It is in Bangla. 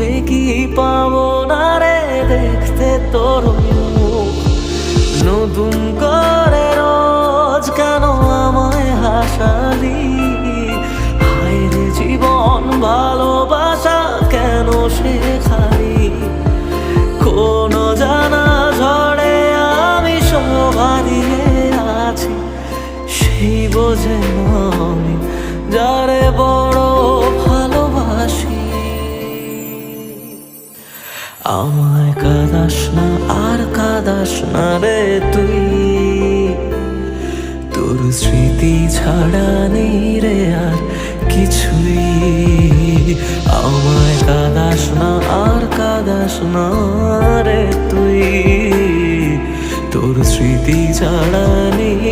তবে কি পাবো না রে দেখতে তোর মুখ? নতুন করে রোজ কেন আমায় হাসালি? হায় রে জীবন ভালোবাসা কেন শেখালি? কোন জানা ঝড়ে আমি শোভা দিয়ে আছি, সেই বোঝে আমি যারে বড় ভালোবাসি। আমায় কাঁদাস না আর কাঁদাস না রে তুই, তোর স্মৃতি ছাড়া নেই রে আর কিছুই। আমায় কাঁদাস না আর কাঁদাস না রে তুই, তোর স্মৃতি ছাড়া নেই